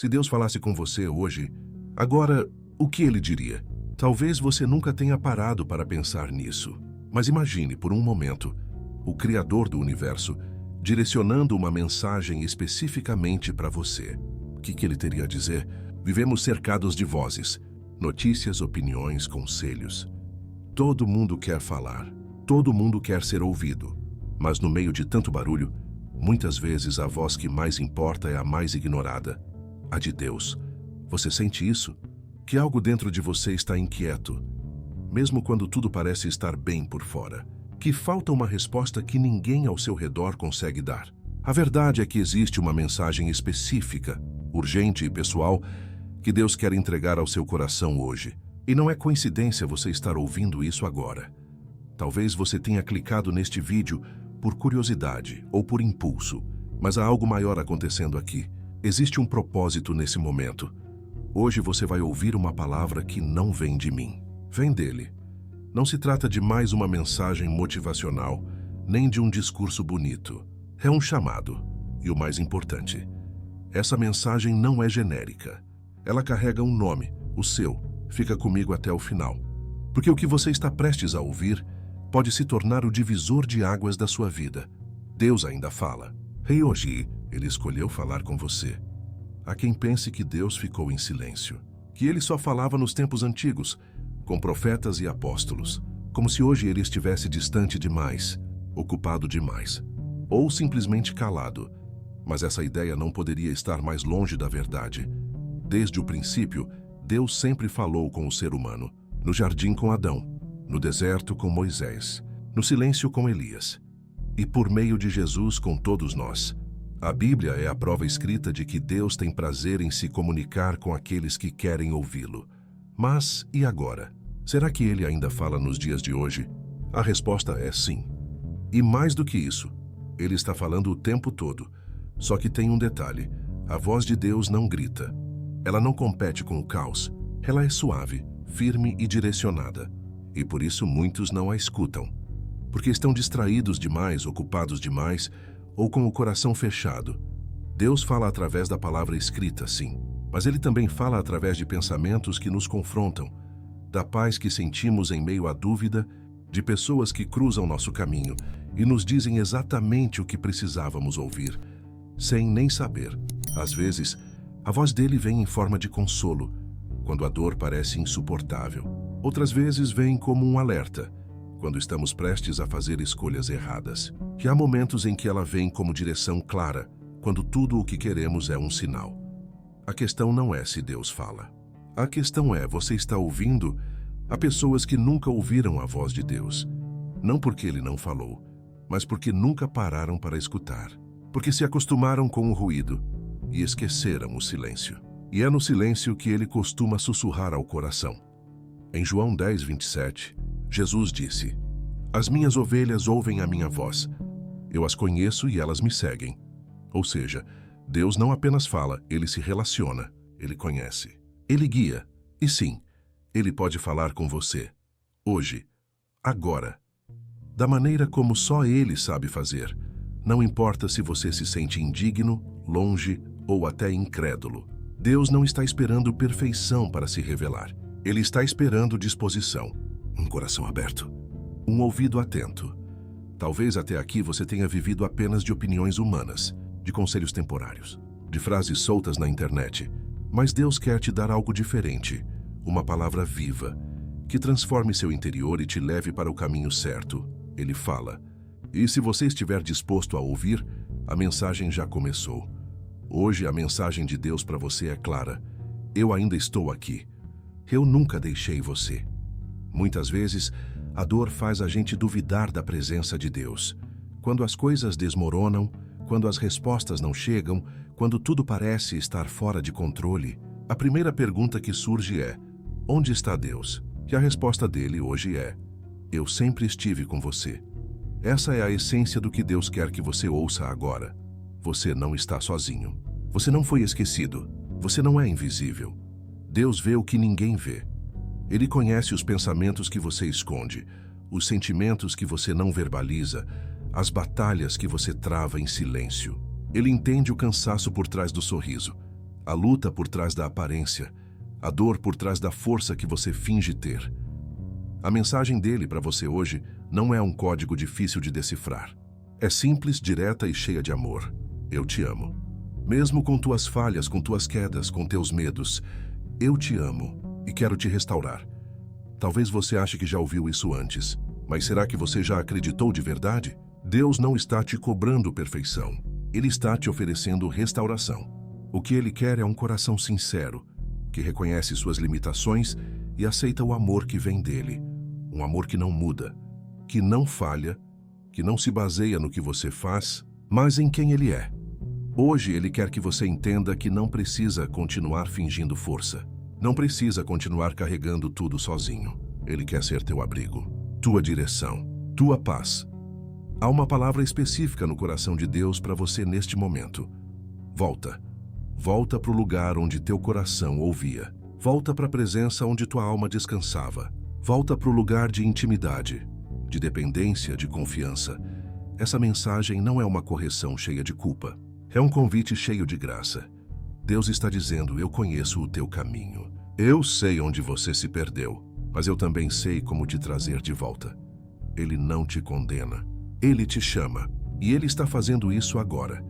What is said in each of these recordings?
Se Deus falasse com você hoje, agora, o que ele diria? Talvez você nunca tenha parado para pensar nisso, mas imagine por um momento o Criador do Universo direcionando uma mensagem especificamente para você. O que ele teria a dizer? Vivemos cercados de vozes, notícias, opiniões, conselhos. Todo mundo quer falar, todo mundo quer ser ouvido, mas no meio de tanto barulho, muitas vezes a voz que mais importa é a mais ignorada, a de Deus. Você sente isso? Que algo dentro de você está inquieto, mesmo quando tudo parece estar bem por fora. Que falta uma resposta que ninguém ao seu redor consegue dar. A verdade é que existe uma mensagem específica, urgente e pessoal, que Deus quer entregar ao seu coração hoje. E não é coincidência você estar ouvindo isso agora. Talvez você tenha clicado neste vídeo por curiosidade ou por impulso, mas há algo maior acontecendo aqui. Existe um propósito nesse momento. Hoje você vai ouvir uma palavra que não vem de mim, vem dele. Não se trata de mais uma mensagem motivacional, nem de um discurso bonito. É um chamado. E o mais importante, essa mensagem não é genérica. Ela carrega um nome, o seu. Fica comigo até o final. Porque o que você está prestes a ouvir pode se tornar o divisor de águas da sua vida. Deus ainda fala. E hoje, ele escolheu falar com você. Há quem pense que Deus ficou em silêncio, que ele só falava nos tempos antigos, com profetas e apóstolos, como se hoje ele estivesse distante demais, ocupado demais, ou simplesmente calado. Mas essa ideia não poderia estar mais longe da verdade. Desde o princípio, Deus sempre falou com o ser humano, no jardim com Adão, no deserto com Moisés, no silêncio com Elias, e por meio de Jesus com todos nós. A Bíblia é a prova escrita de que Deus tem prazer em se comunicar com aqueles que querem ouvi-lo. Mas, e agora? Será que ele ainda fala nos dias de hoje? A resposta é sim. E mais do que isso, ele está falando o tempo todo. Só que tem um detalhe: a voz de Deus não grita. Ela não compete com o caos. Ela é suave, firme e direcionada. E por isso muitos não a escutam. Porque estão distraídos demais, ocupados demais, ou com o coração fechado. Deus fala através da palavra escrita, sim. Mas ele também fala através de pensamentos que nos confrontam, da paz que sentimos em meio à dúvida, de pessoas que cruzam nosso caminho e nos dizem exatamente o que precisávamos ouvir, sem nem saber. Às vezes, a voz dele vem em forma de consolo, quando a dor parece insuportável. Outras vezes vem como um alerta, quando estamos prestes a fazer escolhas erradas. E há momentos em que ela vem como direção clara, quando tudo o que queremos é um sinal. A questão não é se Deus fala. A questão é, você está ouvindo? Há pessoas que nunca ouviram a voz de Deus. Não porque ele não falou, mas porque nunca pararam para escutar. Porque se acostumaram com o ruído e esqueceram o silêncio. E é no silêncio que ele costuma sussurrar ao coração. Em João 10:27, Jesus disse: "As minhas ovelhas ouvem a minha voz. Eu as conheço e elas me seguem." Ou seja, Deus não apenas fala, ele se relaciona, ele conhece. Ele guia. E sim, ele pode falar com você. Hoje. Agora. Da maneira como só ele sabe fazer. Não importa se você se sente indigno, longe ou até incrédulo. Deus não está esperando perfeição para se revelar. Ele está esperando disposição. Um coração aberto. Um ouvido atento. Talvez até aqui você tenha vivido apenas de opiniões humanas, de conselhos temporários, de frases soltas na internet. Mas Deus quer te dar algo diferente, uma palavra viva, que transforme seu interior e te leve para o caminho certo. Ele fala. E se você estiver disposto a ouvir, a mensagem já começou. Hoje a mensagem de Deus para você é clara. Eu ainda estou aqui. Eu nunca deixei você. Muitas vezes, a dor faz a gente duvidar da presença de Deus. Quando as coisas desmoronam, quando as respostas não chegam, quando tudo parece estar fora de controle, a primeira pergunta que surge é: onde está Deus? E a resposta dele hoje é: eu sempre estive com você. Essa é a essência do que Deus quer que você ouça agora. Você não está sozinho. Você não foi esquecido. Você não é invisível. Deus vê o que ninguém vê. Ele conhece os pensamentos que você esconde, os sentimentos que você não verbaliza, as batalhas que você trava em silêncio. Ele entende o cansaço por trás do sorriso, a luta por trás da aparência, a dor por trás da força que você finge ter. A mensagem dele para você hoje não é um código difícil de decifrar. É simples, direta e cheia de amor. Eu te amo. Mesmo com tuas falhas, com tuas quedas, com teus medos, eu te amo e quero te restaurar. Talvez você ache que já ouviu isso antes, mas será que você já acreditou de verdade? Deus não está te cobrando perfeição. Ele está te oferecendo restauração. O que ele quer é um coração sincero, que reconhece suas limitações e aceita o amor que vem dele. Um amor que não muda, que não falha, que não se baseia no que você faz, mas em quem ele é. Hoje ele quer que você entenda que não precisa continuar fingindo força. Não precisa continuar carregando tudo sozinho. Ele quer ser teu abrigo, tua direção, tua paz. Há uma palavra específica no coração de Deus para você neste momento. Volta. Volta para o lugar onde teu coração ouvia. Volta para a presença onde tua alma descansava. Volta para o lugar de intimidade, de dependência, de confiança. Essa mensagem não é uma correção cheia de culpa. É um convite cheio de graça. Deus está dizendo, eu conheço o teu caminho. Eu sei onde você se perdeu, mas eu também sei como te trazer de volta. Ele não te condena. Ele te chama. E ele está fazendo isso agora.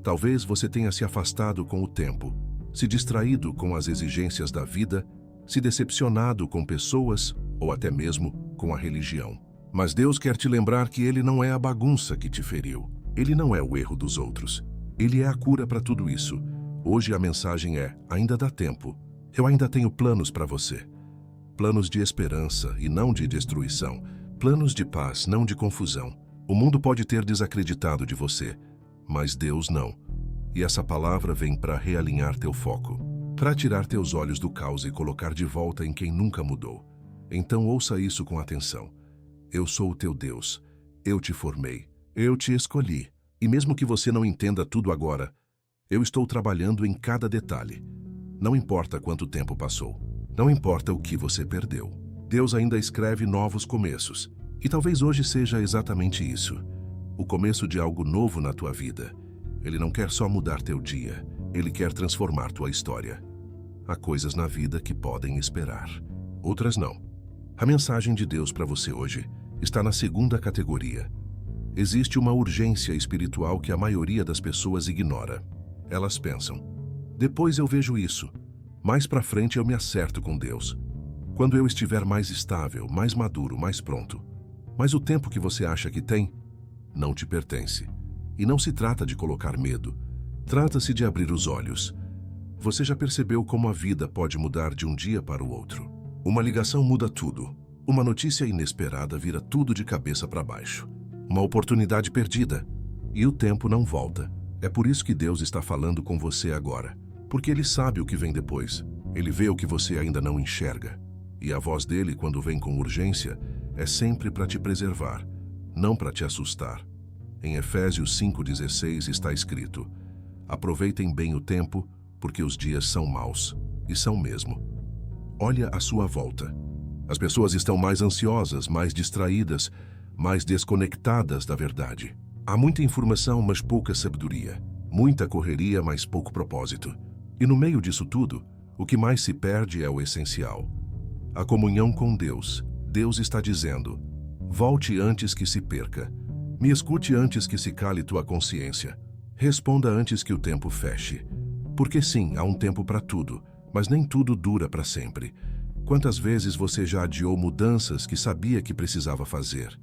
Talvez você tenha se afastado com o tempo, se distraído com as exigências da vida, se decepcionado com pessoas ou até mesmo com a religião. Mas Deus quer te lembrar que Ele não é a bagunça que te feriu. Ele não é o erro dos outros. Ele é a cura para tudo isso. Hoje a mensagem é, ainda dá tempo. Eu ainda tenho planos para você. Planos de esperança e não de destruição. Planos de paz, não de confusão. O mundo pode ter desacreditado de você, mas Deus não. E essa palavra vem para realinhar teu foco, para tirar teus olhos do caos e colocar de volta em quem nunca mudou. Então ouça isso com atenção. Eu sou o teu Deus. Eu te formei. Eu te escolhi. E mesmo que você não entenda tudo agora, eu estou trabalhando em cada detalhe. Não importa quanto tempo passou. Não importa o que você perdeu. Deus ainda escreve novos começos. E talvez hoje seja exatamente isso. O começo de algo novo na tua vida. Ele não quer só mudar teu dia. Ele quer transformar tua história. Há coisas na vida que podem esperar. Outras não. A mensagem de Deus para você hoje está na segunda categoria. Existe uma urgência espiritual que a maioria das pessoas ignora. Elas pensam, depois eu vejo isso. Mais para frente eu me acerto com Deus. Quando eu estiver mais estável, mais maduro, mais pronto. Mas o tempo que você acha que tem, não te pertence. E não se trata de colocar medo. Trata-se de abrir os olhos. Você já percebeu como a vida pode mudar de um dia para o outro? Uma ligação muda tudo. Uma notícia inesperada vira tudo de cabeça para baixo. Uma oportunidade perdida. E o tempo não volta. É por isso que Deus está falando com você agora. Porque Ele sabe o que vem depois. Ele vê o que você ainda não enxerga. E a voz dele, quando vem com urgência, é sempre para te preservar, não para te assustar. Em Efésios 5,16 está escrito, aproveitem bem o tempo, porque os dias são maus, e são mesmo. Olha à sua volta. As pessoas estão mais ansiosas, mais distraídas, mais desconectadas da verdade. Há muita informação, mas pouca sabedoria. Muita correria, mas pouco propósito. E no meio disso tudo, o que mais se perde é o essencial. A comunhão com Deus. Deus está dizendo, volte antes que se perca. Me escute antes que se cale tua consciência. Responda antes que o tempo feche. Porque sim, há um tempo para tudo, mas nem tudo dura para sempre. Quantas vezes você já adiou mudanças que sabia que precisava fazer?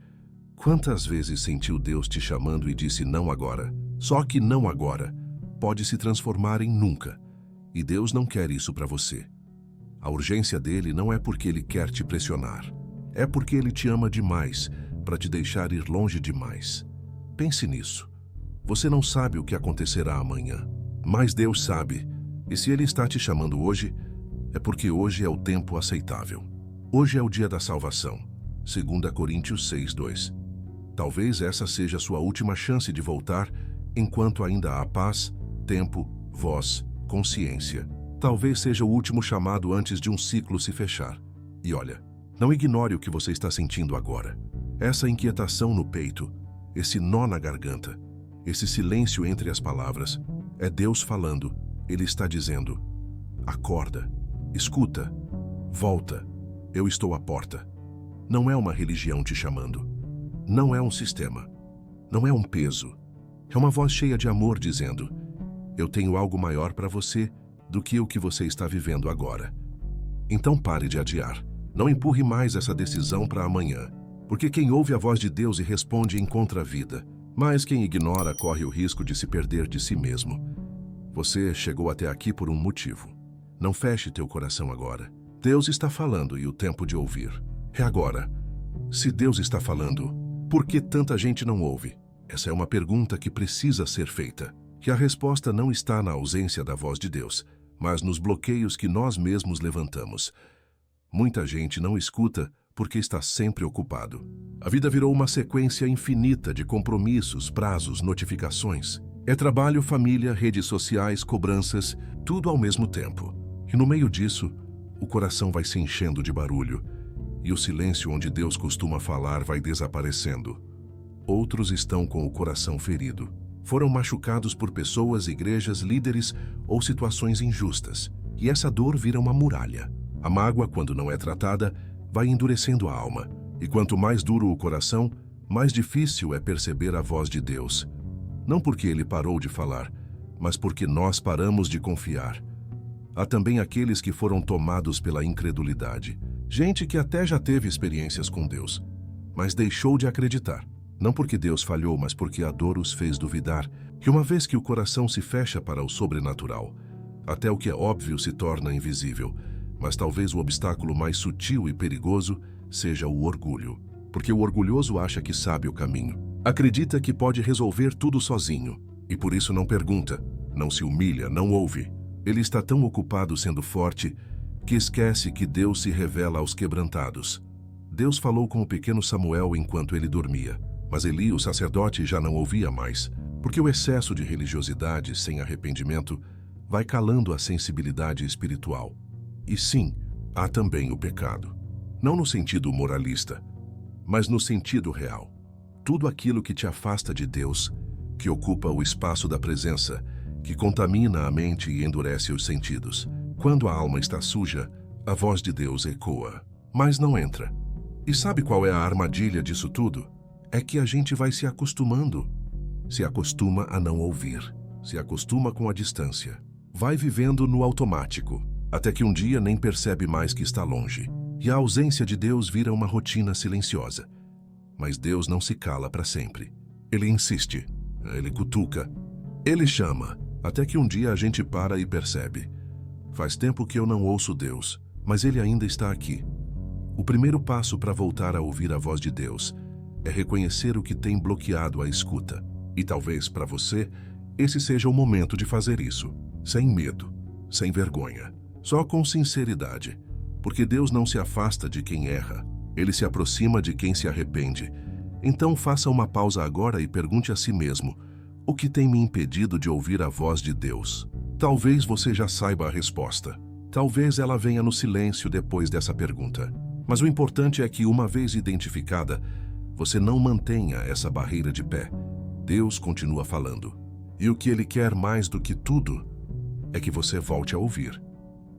Quantas vezes sentiu Deus te chamando e disse não agora? Só que não agora pode se transformar em nunca. E Deus não quer isso para você. A urgência dele não é porque ele quer te pressionar. É porque ele te ama demais para te deixar ir longe demais. Pense nisso. Você não sabe o que acontecerá amanhã, mas Deus sabe. E se Ele está te chamando hoje, é porque hoje é o tempo aceitável. Hoje é o dia da salvação. 2 Coríntios 6:2. Talvez essa seja a sua última chance de voltar, enquanto ainda há paz, tempo, voz, consciência. Talvez seja o último chamado antes de um ciclo se fechar. E olha, não ignore o que você está sentindo agora. Essa inquietação no peito, esse nó na garganta, esse silêncio entre as palavras, é Deus falando, Ele está dizendo: acorda, escuta, volta, eu estou à porta. Não é uma religião te chamando. Não é um sistema. Não é um peso. É uma voz cheia de amor dizendo: eu tenho algo maior para você do que o que você está vivendo agora. Então pare de adiar. Não empurre mais essa decisão para amanhã. Porque quem ouve a voz de Deus e responde encontra a vida. Mas quem ignora corre o risco de se perder de si mesmo. Você chegou até aqui por um motivo. Não feche teu coração agora. Deus está falando e o tempo de ouvir é agora. Se Deus está falando, por que tanta gente não ouve? Essa é uma pergunta que precisa ser feita. E a resposta não está na ausência da voz de Deus, mas nos bloqueios que nós mesmos levantamos. Muita gente não escuta porque está sempre ocupado. A vida virou uma sequência infinita de compromissos, prazos, notificações. É trabalho, família, redes sociais, cobranças, tudo ao mesmo tempo. E no meio disso, o coração vai se enchendo de barulho, e o silêncio onde Deus costuma falar vai desaparecendo. Outros estão com o coração ferido. Foram machucados por pessoas, igrejas, líderes ou situações injustas. E essa dor vira uma muralha. A mágoa, quando não é tratada, vai endurecendo a alma. E quanto mais duro o coração, mais difícil é perceber a voz de Deus. Não porque Ele parou de falar, mas porque nós paramos de confiar. Há também aqueles que foram tomados pela incredulidade. Gente que até já teve experiências com Deus, mas deixou de acreditar. Não porque Deus falhou, mas porque a dor os fez duvidar. E uma vez que o coração se fecha para o sobrenatural, até o que é óbvio se torna invisível. Mas talvez o obstáculo mais sutil e perigoso seja o orgulho. Porque o orgulhoso acha que sabe o caminho. Acredita que pode resolver tudo sozinho. E por isso não pergunta, não se humilha, não ouve. Ele está tão ocupado sendo forte que esquece que Deus se revela aos quebrantados. Deus falou com o pequeno Samuel enquanto ele dormia. Mas Eli, o sacerdote, já não ouvia mais, porque o excesso de religiosidade sem arrependimento vai calando a sensibilidade espiritual. E sim, há também o pecado. Não no sentido moralista, mas no sentido real. Tudo aquilo que te afasta de Deus, que ocupa o espaço da presença, que contamina a mente e endurece os sentidos. Quando a alma está suja, a voz de Deus ecoa, mas não entra. E sabe qual é a armadilha disso tudo? É que a gente vai se acostumando. Se acostuma a não ouvir. Se acostuma com a distância. Vai vivendo no automático, até que um dia nem percebe mais que está longe. E a ausência de Deus vira uma rotina silenciosa. Mas Deus não se cala para sempre. Ele insiste, ele cutuca, ele chama, até que um dia a gente para e percebe. Faz tempo que eu não ouço Deus, mas Ele ainda está aqui. O primeiro passo para voltar a ouvir a voz de Deus é reconhecer o que tem bloqueado a escuta. E talvez para você, esse seja o momento de fazer isso. Sem medo, sem vergonha, só com sinceridade. Porque Deus não se afasta de quem erra. Ele se aproxima de quem se arrepende. Então faça uma pausa agora e pergunte a si mesmo: o que tem me impedido de ouvir a voz de Deus? Talvez você já saiba a resposta. Talvez ela venha no silêncio depois dessa pergunta. Mas o importante é que, uma vez identificada, você não mantenha essa barreira de pé. Deus continua falando. E o que Ele quer mais do que tudo é que você volte a ouvir.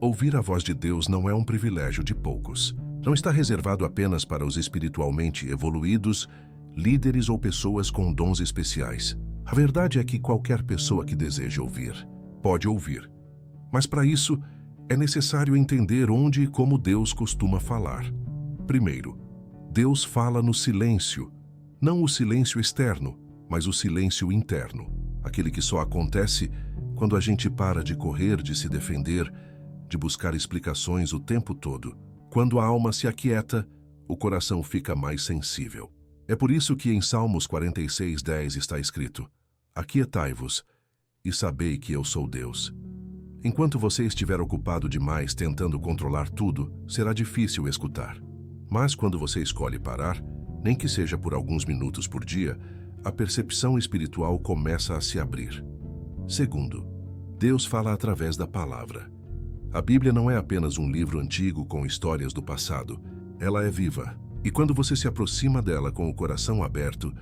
Ouvir a voz de Deus não é um privilégio de poucos. Não está reservado apenas para os espiritualmente evoluídos, líderes ou pessoas com dons especiais. A verdade é que qualquer pessoa que deseje ouvir, pode ouvir. Mas para isso, é necessário entender onde e como Deus costuma falar. Primeiro, Deus fala no silêncio. Não o silêncio externo, mas o silêncio interno. Aquele que só acontece quando a gente para de correr, de se defender, de buscar explicações o tempo todo. Quando a alma se aquieta, o coração fica mais sensível. É por isso que em Salmos 46:10 está escrito: aquietai-vos e sabei que eu sou Deus. Enquanto você estiver ocupado demais tentando controlar tudo, será difícil escutar. Mas quando você escolhe parar, nem que seja por alguns minutos por dia, a percepção espiritual começa a se abrir. Segundo, Deus fala através da palavra. A Bíblia não é apenas um livro antigo com histórias do passado. Ela é viva. E quando você se aproxima dela com o coração aberto,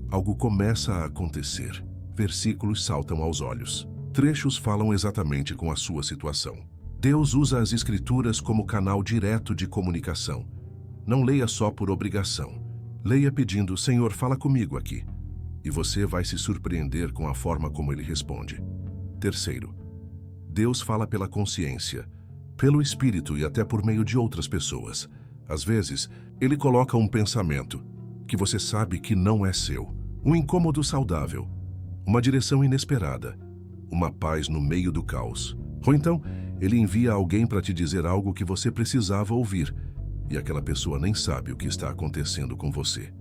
algo começa a acontecer. Versículos saltam aos olhos. Trechos falam exatamente com a sua situação. Deus usa as Escrituras como canal direto de comunicação. Não leia só por obrigação. Leia pedindo, Senhor, fala comigo aqui. E você vai se surpreender com a forma como ele responde. Terceiro, Deus fala pela consciência, pelo Espírito e até por meio de outras pessoas. Às vezes, ele coloca um pensamento que você sabe que não é seu, um incômodo saudável, uma direção inesperada, uma paz no meio do caos. Ou então, ele envia alguém para te dizer algo que você precisava ouvir, e aquela pessoa nem sabe o que está acontecendo com você.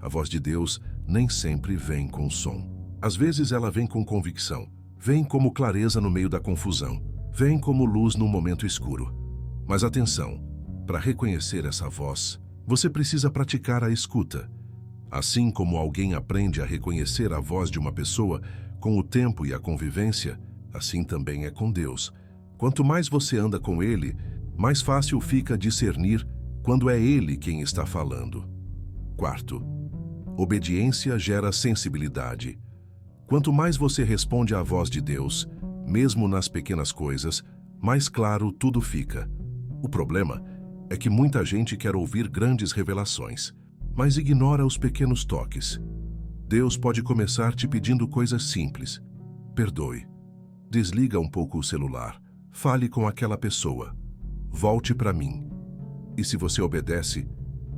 A voz de Deus nem sempre vem com som. Às vezes ela vem com convicção, vem como clareza no meio da confusão, vem como luz num momento escuro. Mas atenção, para reconhecer essa voz, você precisa praticar a escuta. Assim como alguém aprende a reconhecer a voz de uma pessoa com o tempo e a convivência, assim também é com Deus. Quanto mais você anda com Ele, mais fácil fica discernir quando é Ele quem está falando. Quarto, obediência gera sensibilidade. Quanto mais você responde à voz de Deus, mesmo nas pequenas coisas, mais claro tudo fica. O problema é que muita gente quer ouvir grandes revelações, mas ignora os pequenos toques. Deus pode começar te pedindo coisas simples. Perdoe. Desliga um pouco o celular. Fale com aquela pessoa. Volte para mim. E se você obedece,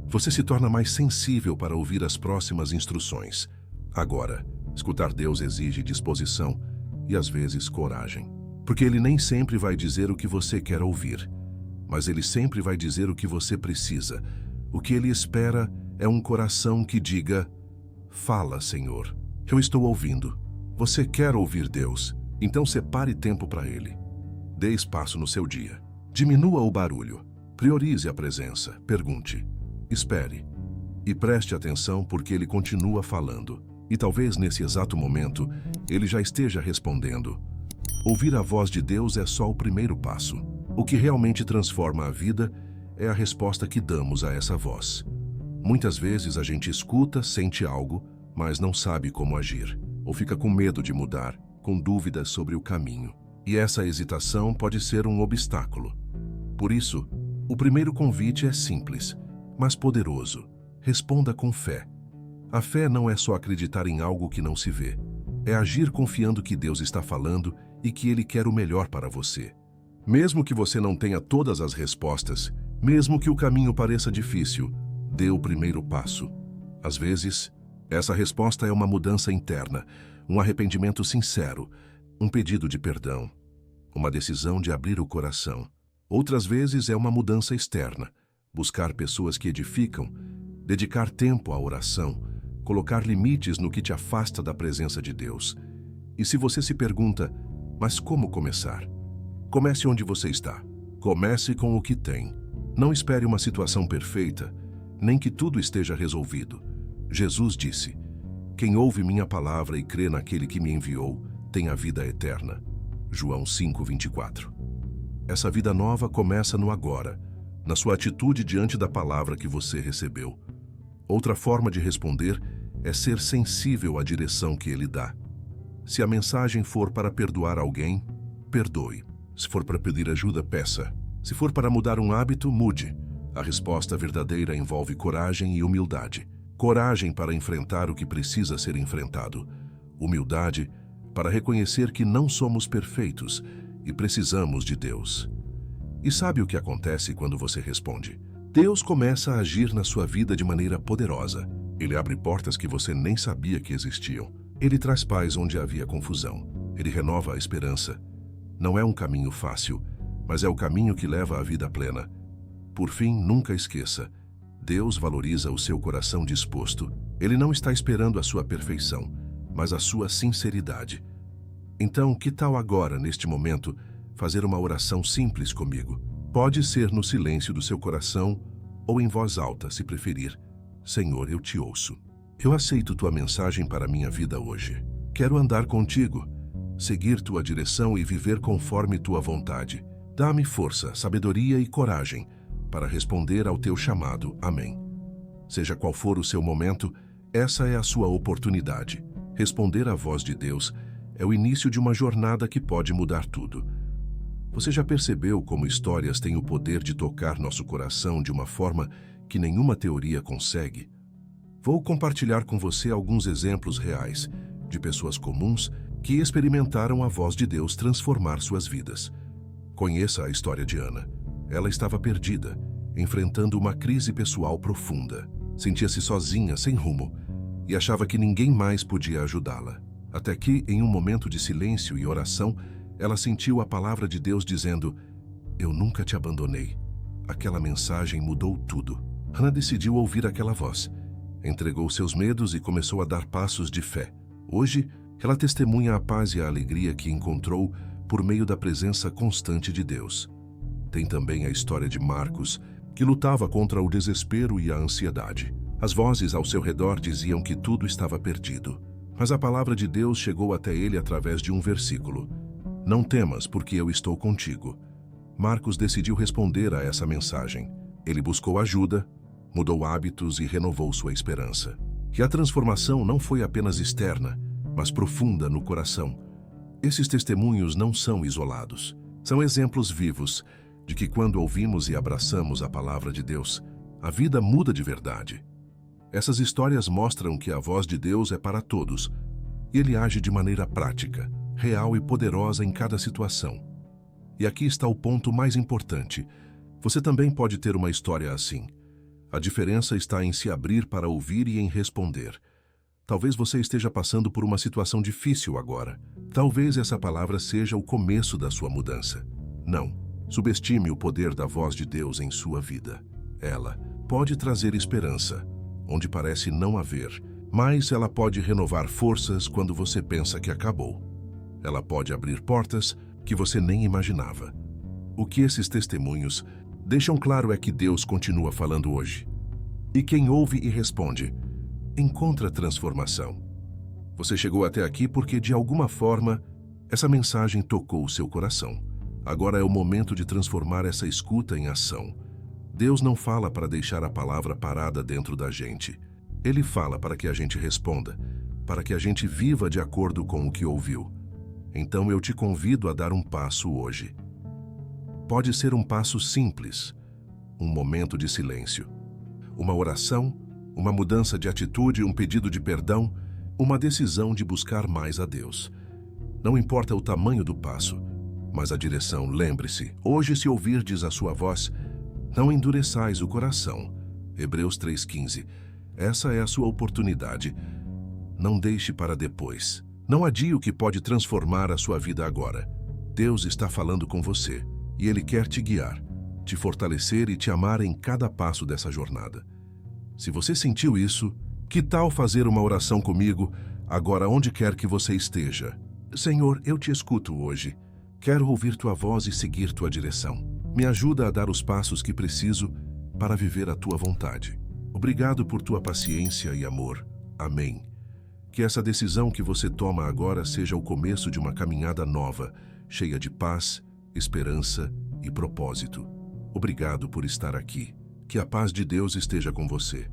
você se torna mais sensível para ouvir as próximas instruções. Agora, escutar Deus exige disposição e, às vezes, coragem. Porque Ele nem sempre vai dizer o que você quer ouvir, mas Ele sempre vai dizer o que você precisa. O que Ele espera é um coração que diga, fala, Senhor, eu estou ouvindo. Você quer ouvir Deus? Então separe tempo para Ele. Dê espaço no seu dia. Diminua o barulho. Priorize a presença. Pergunte. Espere. E preste atenção porque Ele continua falando. E talvez nesse exato momento, Ele já esteja respondendo. Ouvir a voz de Deus é só o primeiro passo. O que realmente transforma a vida é a resposta que damos a essa voz. Muitas vezes a gente escuta, sente algo, mas não sabe como agir, ou fica com medo de mudar, com dúvidas sobre o caminho. E essa hesitação pode ser um obstáculo. Por isso, o primeiro convite é simples, mas poderoso. Responda com fé. A fé não é só acreditar em algo que não se vê. É agir confiando que Deus está falando e que Ele quer o melhor para você. Mesmo que você não tenha todas as respostas, mesmo que o caminho pareça difícil, dê o primeiro passo. Às vezes, essa resposta é uma mudança interna, um arrependimento sincero, um pedido de perdão, uma decisão de abrir o coração. Outras vezes é uma mudança externa, buscar pessoas que edificam, dedicar tempo à oração, colocar limites no que te afasta da presença de Deus. E se você se pergunta, mas como começar? Comece onde você está. Comece com o que tem. Não espere uma situação perfeita, nem que tudo esteja resolvido. Jesus disse, quem ouve minha palavra e crê naquele que me enviou, tem a vida eterna. João 5:24. Essa vida nova começa no agora, na sua atitude diante da palavra que você recebeu. Outra forma de responder é ser sensível à direção que Ele dá. Se a mensagem for para perdoar alguém, perdoe. Se for para pedir ajuda, peça. Se for para mudar um hábito, mude. A resposta verdadeira envolve coragem e humildade. Coragem para enfrentar o que precisa ser enfrentado. Humildade para reconhecer que não somos perfeitos e precisamos de Deus. E sabe o que acontece quando você responde? Deus começa a agir na sua vida de maneira poderosa. Ele abre portas que você nem sabia que existiam. Ele traz paz onde havia confusão. Ele renova a esperança. Não é um caminho fácil, mas é o caminho que leva à vida plena. Por fim, nunca esqueça, Deus valoriza o seu coração disposto. Ele não está esperando a sua perfeição, mas a sua sinceridade. Então, que tal agora, neste momento, fazer uma oração simples comigo? Pode ser no silêncio do seu coração ou em voz alta, se preferir. Senhor, eu te ouço. Eu aceito tua mensagem para a minha vida hoje. Quero andar contigo, seguir tua direção e viver conforme tua vontade. Dá-me força, sabedoria e coragem para responder ao teu chamado. Amém. Seja qual for o seu momento, essa é a sua oportunidade. Responder à voz de Deus é o início de uma jornada que pode mudar tudo. Você já percebeu como histórias têm o poder de tocar nosso coração de uma forma que nenhuma teoria consegue? Vou compartilhar com você alguns exemplos reais de pessoas comuns que experimentaram a voz de Deus transformar suas vidas. Conheça a história de Ana. Ela estava perdida, enfrentando uma crise pessoal profunda. Sentia-se sozinha, sem rumo, e achava que ninguém mais podia ajudá-la. Até que, em um momento de silêncio e oração, ela sentiu a palavra de Deus dizendo: "Eu nunca te abandonei." Aquela mensagem mudou tudo. Ana decidiu ouvir aquela voz. Entregou seus medos e começou a dar passos de fé. Hoje, ela testemunha a paz e a alegria que encontrou por meio da presença constante de Deus. Tem também a história de Marcos, que lutava contra o desespero e a ansiedade. As vozes ao seu redor diziam que tudo estava perdido. Mas a palavra de Deus chegou até ele através de um versículo: "Não temas, porque eu estou contigo." Marcos decidiu responder a essa mensagem. Ele buscou ajuda, mudou hábitos e renovou sua esperança. E a transformação não foi apenas externa, mas profunda no coração. Esses testemunhos não são isolados. São exemplos vivos de que quando ouvimos e abraçamos a palavra de Deus, a vida muda de verdade. Essas histórias mostram que a voz de Deus é para todos, e Ele age de maneira prática, real e poderosa em cada situação. E aqui está o ponto mais importante. Você também pode ter uma história assim. A diferença está em se abrir para ouvir e em responder. Talvez você esteja passando por uma situação difícil agora. Talvez essa palavra seja o começo da sua mudança. Não subestime o poder da voz de Deus em sua vida. Ela pode trazer esperança onde parece não haver, mas ela pode renovar forças quando você pensa que acabou. Ela pode abrir portas que você nem imaginava. O que esses testemunhos deixam claro é que Deus continua falando hoje. E quem ouve e responde, encontra transformação. Você chegou até aqui porque, de alguma forma, essa mensagem tocou o seu coração. Agora é o momento de transformar essa escuta em ação. Deus não fala para deixar a palavra parada dentro da gente. Ele fala para que a gente responda, para que a gente viva de acordo com o que ouviu. Então eu te convido a dar um passo hoje. Pode ser um passo simples, um momento de silêncio, uma oração, uma mudança de atitude, um pedido de perdão, uma decisão de buscar mais a Deus. Não importa o tamanho do passo, mas a direção. Lembre-se, hoje, se ouvirdes a sua voz, não endureçais o coração. Hebreus 3,15. Essa é a sua oportunidade. Não deixe para depois. Não adie o que pode transformar a sua vida agora. Deus está falando com você e Ele quer te guiar, te fortalecer e te amar em cada passo dessa jornada. Se você sentiu isso, que tal fazer uma oração comigo, agora onde quer que você esteja? Senhor, eu te escuto hoje. Quero ouvir tua voz e seguir tua direção. Me ajuda a dar os passos que preciso para viver a tua vontade. Obrigado por tua paciência e amor. Amém. Que essa decisão que você toma agora seja o começo de uma caminhada nova, cheia de paz, esperança e propósito. Obrigado por estar aqui. Que a paz de Deus esteja com você.